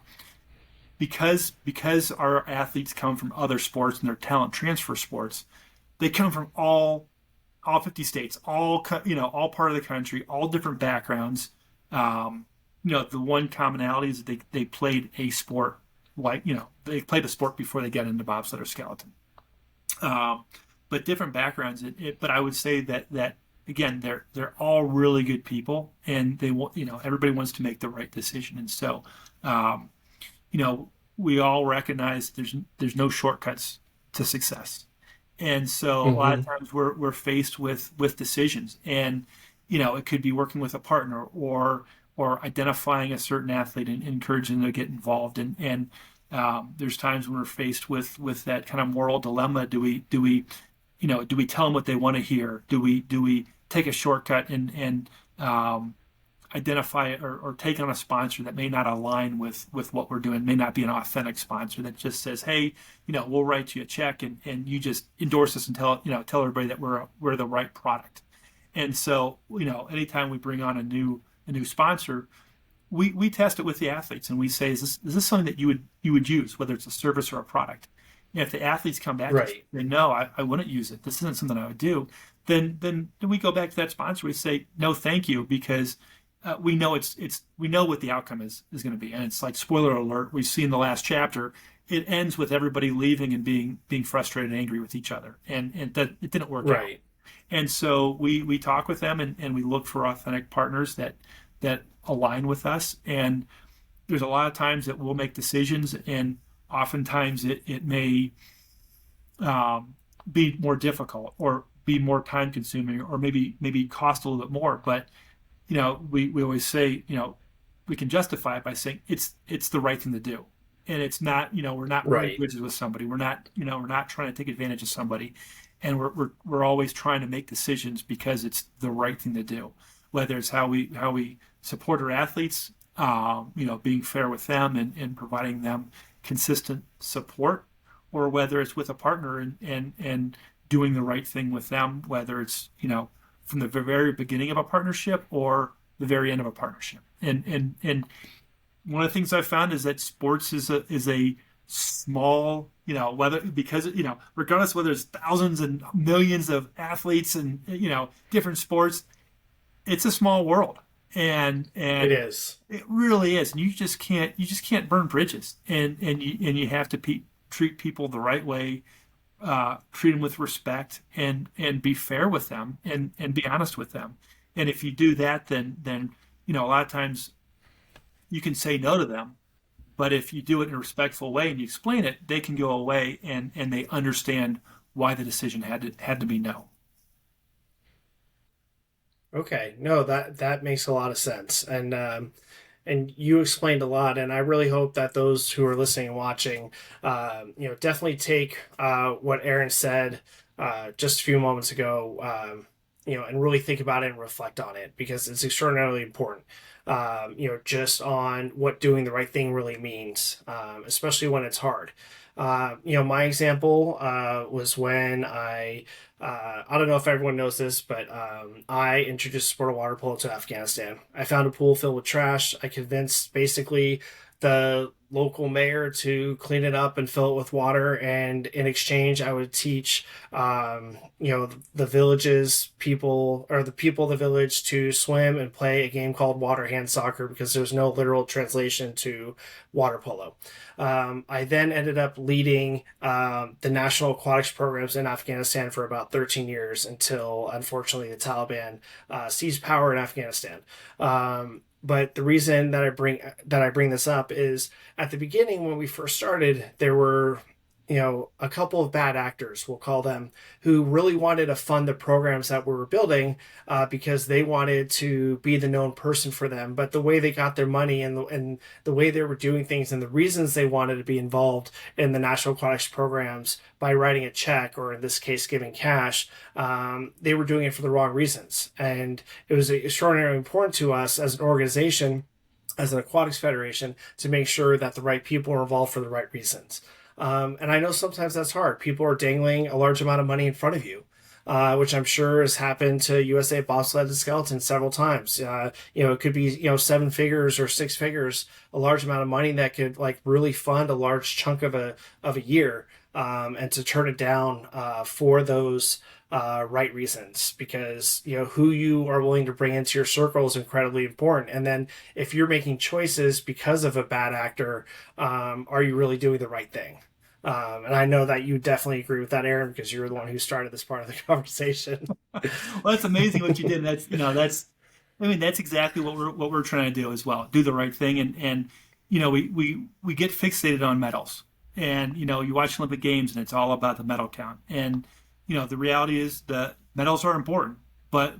Speaker 2: Because our athletes come from other sports and they're talent transfer sports, they come from all 50 states, all part of the country, all different backgrounds. The one commonality is that they played a sport, they played a sport before they got into bobsled or skeleton. But different backgrounds. But I would say that again, they're all really good people, and they want everybody wants to make the right decision, and so. We all recognize there's no shortcuts to success. And so a lot of times we're faced with decisions, and it could be working with a partner or identifying a certain athlete and encouraging them to get involved. And there's times when we're faced with that kind of moral dilemma. Do we tell them what they want to hear? Do we take a shortcut and identify or take on a sponsor that may not align with what we're doing, may not be an authentic sponsor that just says, hey, we'll write you a check and you just endorse us and tell everybody that we're the right product. And so, anytime we bring on a new sponsor, we test it with the athletes and we say, is this something that you would use, whether it's a service or a product? And if the athletes come back and say, no, I wouldn't use it, this isn't something I would do, then we go back to that sponsor. We say, no, thank you, because we know we know what the outcome is going to be, and it's like, spoiler alert, we see in the last chapter, it ends with everybody leaving and being frustrated and angry with each other, and that it didn't work out. And so we talk with them and we look for authentic partners that align with us. And there's a lot of times that we'll make decisions, and oftentimes it may be more difficult or be more time consuming or maybe cost a little bit more, but we always say, we can justify it by saying it's the right thing to do. And it's not, we're not running bridges with somebody. We're not trying to take advantage of somebody. And we're always trying to make decisions because it's the right thing to do. Whether it's how we support our athletes, being fair with them and providing them consistent support, or whether it's with a partner and doing the right thing with them, whether it's, from the very beginning of a partnership or the very end of a partnership. And one of the things I've found is that sports is a small, regardless whether it's thousands and millions of athletes and different sports, it's a small world. And
Speaker 1: it is.
Speaker 2: It really is. And you just can't burn bridges. And you have to treat people the right way. Treat them with respect and be fair with them and be honest with them. And if you do that, then a lot of times you can say no to them. But if you do it in a respectful way and you explain it, they can go away and they understand why the decision had to be no.
Speaker 1: Okay, no, that makes a lot of sense, and and you explained a lot, and I really hope that those who are listening and watching, definitely take what Aaron said just a few moments ago, and really think about it and reflect on it because it's extraordinarily important. Just on what doing the right thing really means, especially when it's hard. My example was when I don't know if everyone knows this, but I introduced the sport of water polo to Afghanistan. I found a pool filled with trash. I convinced basically the local mayor to clean it up and fill it with water. And in exchange, I would teach, the village's people or the people of the village to swim and play a game called water hand soccer because there's no literal translation to water polo. I then ended up leading the national aquatics programs in Afghanistan for about 13 years until, unfortunately, the Taliban seized power in Afghanistan. But the reason that I bring this up is at the beginning when we first started, there were a couple of bad actors, we'll call them, who really wanted to fund the programs that we were building because they wanted to be the known person for them. But the way they got their money and the way they were doing things and the reasons they wanted to be involved in the National Aquatics programs by writing a check or in this case giving cash, they were doing it for the wrong reasons. And it was extraordinarily important to us as an organization, as an aquatics federation, to make sure that the right people are involved for the right reasons. And I know sometimes that's hard. People are dangling a large amount of money in front of you, which I'm sure has happened to USA Bobsled and Skeleton several times. It could be, 7 figures or 6 figures, a large amount of money that could really fund a large chunk of a year, and to turn it down for those right reasons, because who you are willing to bring into your circle is incredibly important. And then if you're making choices because of a bad actor, are you really doing the right thing? And I know that you definitely agree with that, Aaron, because you're the one who started this part of the conversation.
Speaker 2: Well, that's amazing what you did. That's exactly what we're trying to do as well. Do the right thing, and we get fixated on medals, and you watch Olympic Games and it's all about the medal count, and the reality is the medals are important, but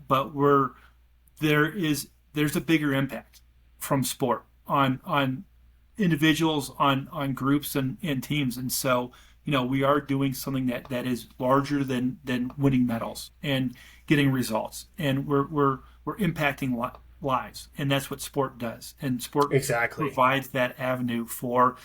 Speaker 2: there's a bigger impact from sport on individuals, on groups and teams. And so, we are doing something that is larger than winning medals and getting results. And we're impacting lives. And that's what sport does. And sport
Speaker 1: Exactly
Speaker 2: provides that avenue for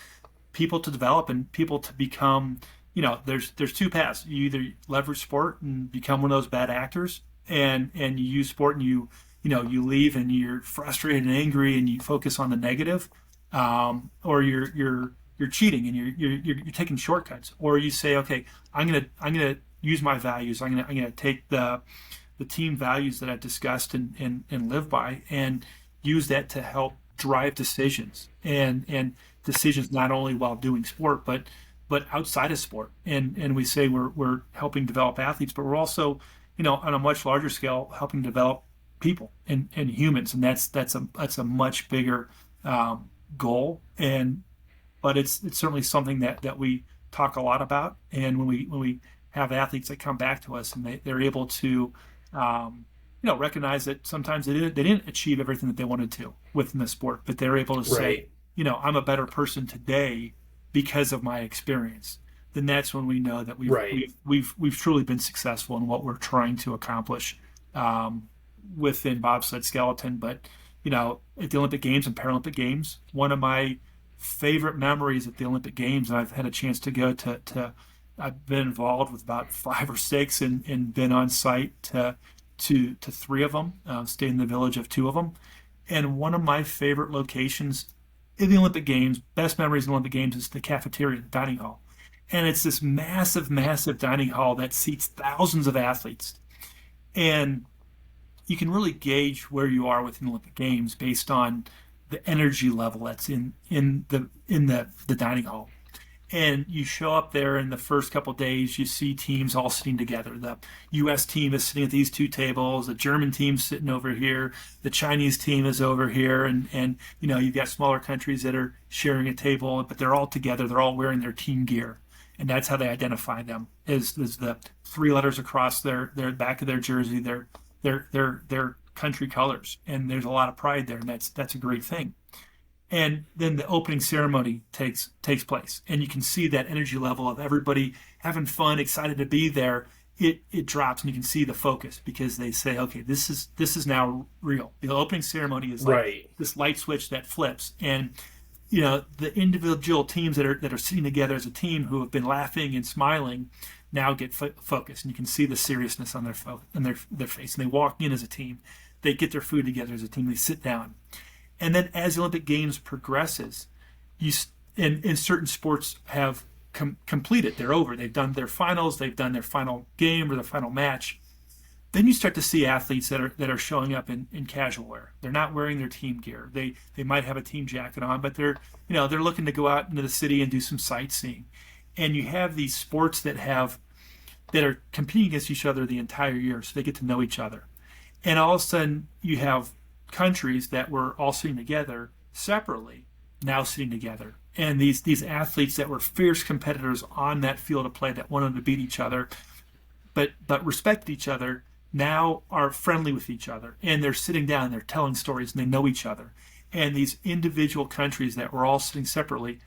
Speaker 2: people to develop and people to become, there's 2 paths. You either leverage sport and become one of those bad actors and you use sport and you leave and you're frustrated and angry and you focus on the negative. Or you're cheating and you're taking shortcuts, or you say, okay, I'm gonna use my values. I'm gonna take the team values that I've discussed and live by and use that to help drive decisions and decisions not only while doing sport but outside of sport. And we say we're helping develop athletes, but we're also on a much larger scale helping develop people and humans, and that's a much bigger goal, but it's certainly something that we talk a lot about. And when we have athletes that come back to us and they're able to recognize that sometimes they didn't achieve everything that they wanted to within the sport, but they're able to say, I'm a better person today because of my experience, then that's when we know that we've truly been successful in what we're trying to accomplish within bobsled skeleton. But at the Olympic Games and Paralympic Games, one of my favorite memories at the Olympic Games, and I've had a chance to go to I've been involved with about 5 or 6 and been on site to 3 of them, stayed in the village of 2 of them. And one of my favorite locations in the Olympic Games, best memories in the Olympic Games, is the cafeteria, the dining hall. And it's this massive, massive dining hall that seats thousands of athletes. And you can really gauge where you are within the Olympic Games based on the energy level that's in the dining hall. And you show up there in the first couple of days, you see teams all sitting together. The U.S. team is sitting at these 2 tables, the German team's sitting over here, the Chinese team is over here, and you've got smaller countries that are sharing a table, but they're all together, they're all wearing their team gear. And that's how they identify them, is the 3 letters across their back of their jersey, their country colors, and there's a lot of pride there, and that's a great thing. And then the opening ceremony takes place, and you can see that energy level of everybody having fun, excited to be there. It drops, and you can see the focus because they say, okay, this is now real. The opening ceremony is like
Speaker 1: Right.
Speaker 2: this light switch that flips, and the individual teams that are sitting together as a team who have been laughing and smiling now get focused, and you can see the seriousness on their face. And they walk in as a team, they get their food together as a team, they sit down, and then as the Olympic Games progresses, you in certain sports have completed, they're over, they've done their finals, they've done their final game or their final match. Then you start to see athletes that are showing up in casual wear. They're not wearing their team gear. They might have a team jacket on, but they're looking to go out into the city and do some sightseeing. And you have these sports that are competing against each other the entire year, so they get to know each other. And all of a sudden, you have countries that were all sitting together separately now sitting together. And these athletes that were fierce competitors on that field of play that wanted to beat each other, but respected each other, now are friendly with each other, and they're sitting down, they're telling stories, and they know each other. And these individual countries that were all sitting separately,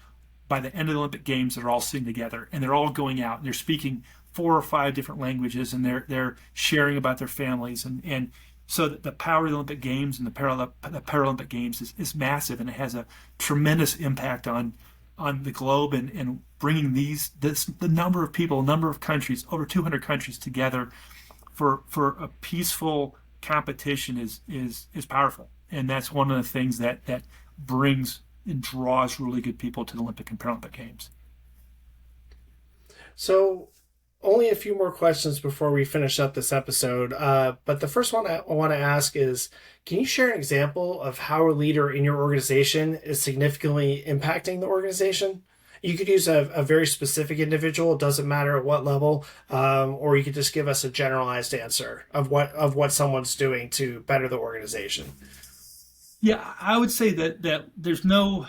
Speaker 2: by the end of the Olympic Games, they're all sitting together, and they're all going out, and they're speaking 4 or 5 different languages, and they're sharing about their families, and so the power of the Olympic Games and the Paralympic Games is massive, and it has a tremendous impact on the globe, and bringing the number of people, number of countries, over 200 countries together for a peaceful competition is powerful. And that's one of the things that brings and draws really good people to the Olympic and Paralympic Games.
Speaker 1: So, only a few more questions before we finish up this episode. But the first one I want to ask is, can you share an example of how a leader in your organization is significantly impacting the organization? You could use a very specific individual. It doesn't matter at what level, or you could just give us a generalized answer of what someone's doing to better the organization.
Speaker 2: Yeah, I would say that there's no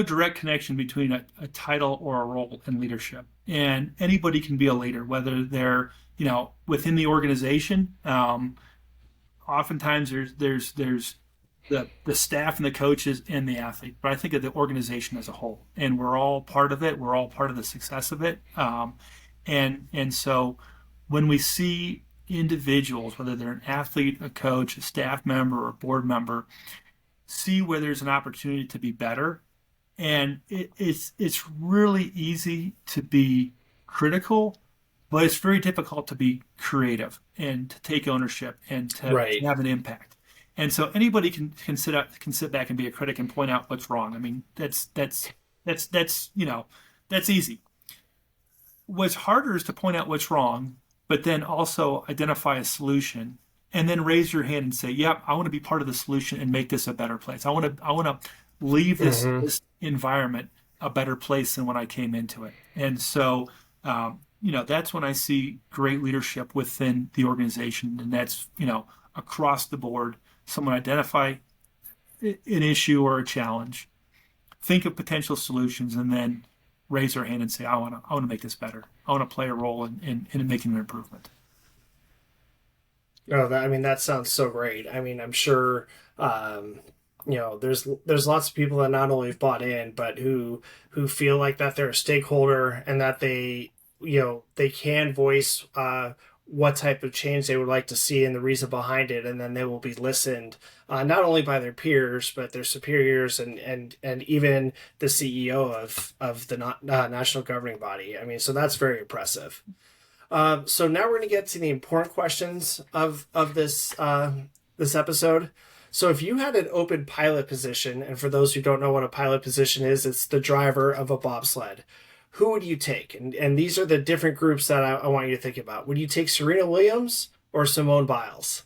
Speaker 2: direct connection between a title or a role in leadership, and anybody can be a leader, whether they're within the organization. Oftentimes there's the staff and the coaches and the athlete, but I think of the organization as a whole, and we're all part of it. We're all part of the success of it, and so when we see individuals, whether they're an athlete, a coach, a staff member, or a board member, see where there's an opportunity to be better. And it's really easy to be critical, but it's very difficult to be creative and to take ownership and to
Speaker 1: Right.
Speaker 2: have an impact. And so anybody can sit back and be a critic and point out what's wrong. I mean, that's easy. What's harder is to point out what's wrong, but then also identify a solution, and then raise your hand and say, "Yep, I want to be part of the solution and make this a better place. I want to leave this environment a better place than when I came into it." And so, that's when I see great leadership within the organization, and that's across the board. Someone identify an issue or a challenge, think of potential solutions, and then raise their hand and say, I want to make this better. I want to play a role in making an improvement."
Speaker 1: Oh, that sounds so great. I'm sure, there's lots of people that not only have bought in, but who feel like that they're a stakeholder and that they can voice what type of change they would like to see and the reason behind it, and then they will be listened not only by their peers but their superiors and even the CEO of the national governing body. So that's very impressive. So now we're going to get to the important questions of this episode. So if you had an open pilot position, and for those who don't know what a pilot position is, it's the driver of a bobsled. Who would you take? And these are the different groups that I want you to think about. Would you take Serena Williams or Simone Biles?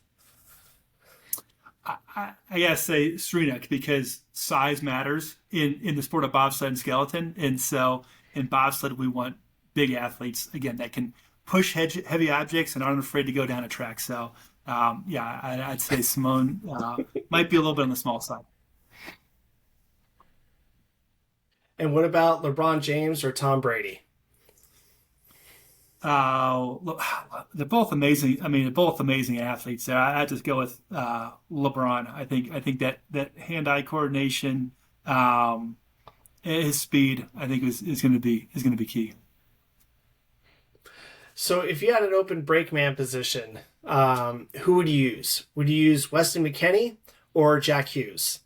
Speaker 2: I gotta say Serena, because size matters in the sport of bobsled and skeleton, and so in bobsled we want big athletes again that can push heavy objects and aren't afraid to go down a track. So I'd say Simone might be a little bit on the small side.
Speaker 1: And what about LeBron James or Tom Brady?
Speaker 2: They're both amazing. They're both amazing athletes. I'd just go with LeBron. I think that hand-eye coordination, His speed, I think, is going to be key.
Speaker 1: So if you had an open brakeman position, who would you use? Would you use Weston McKennie or Jack Hughes?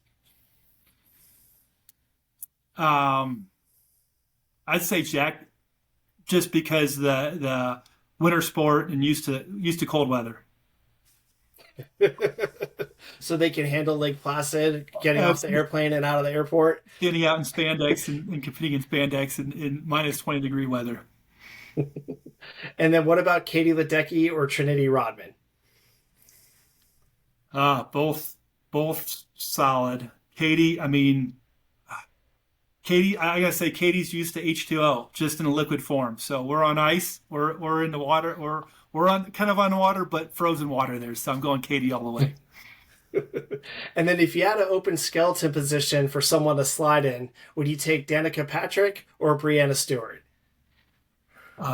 Speaker 2: Um, I'd say Jack, just because the winter sport and used to cold weather.
Speaker 1: So they can handle Lake Placid, getting off the
Speaker 2: Absolutely.
Speaker 1: airplane and out of the airport.
Speaker 2: Getting out in spandex and competing in spandex in minus 20-degree weather.
Speaker 1: And then what about Katie Ledecky or Trinity Rodman?
Speaker 2: Both solid. Katie, I gotta say, Katie's used to H2O just in a liquid form. So we're on ice. We're in the water. We're on kind of on water, but frozen water there. So I'm going Katie all the way.
Speaker 1: And then if you had an open skeleton position for someone to slide in, would you take Danica Patrick or Brianna Stewart?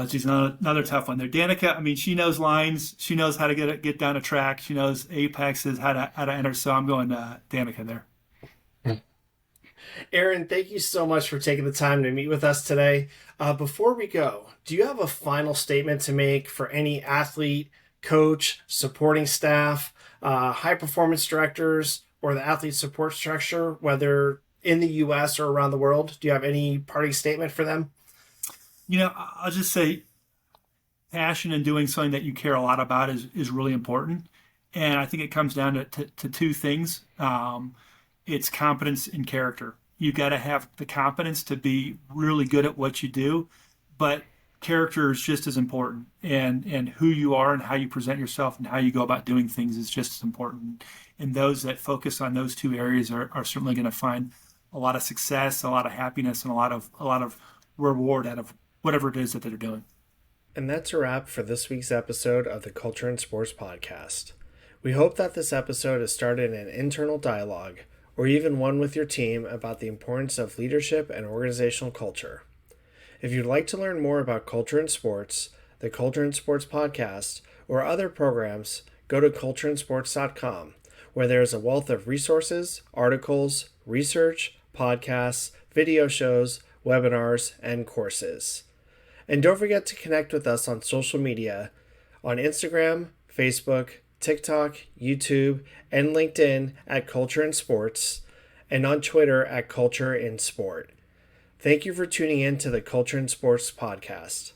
Speaker 2: She's another tough one there. Danica, she knows lines. She knows how to get down a track. She knows apexes, how to enter. So I'm going Danica there.
Speaker 1: Aron, thank you so much for taking the time to meet with us today. Before we go, do you have a final statement to make for any athlete, coach, supporting staff, high performance directors, or the athlete support structure, whether in the US or around the world? Do you have any parting statement for them?
Speaker 2: I'll just say passion and doing something that you care a lot about is really important. And I think it comes down to two things. It's competence and character. You got to have the competence to be really good at what you do, but character is just as important. And who you are and how you present yourself and how you go about doing things is just as important. And those that focus on those two areas are certainly going to find a lot of success, a lot of happiness, and a lot of reward out of whatever it is that they're doing.
Speaker 1: And that's a wrap for this week's episode of the Culture and Sports Podcast. We hope that this episode has started an internal dialogue, or even one with your team, about the importance of leadership and organizational culture. If you'd like to learn more about culture and sports, the Culture and Sports Podcast, or other programs, go to cultureandsports.com, where there is a wealth of resources, articles, research, podcasts, video shows, webinars, and courses. And don't forget to connect with us on social media on Instagram, Facebook, TikTok, YouTube, and LinkedIn at Culture and Sports, and on Twitter at Culture in Sport. Thank you for tuning in to the Culture and Sports Podcast.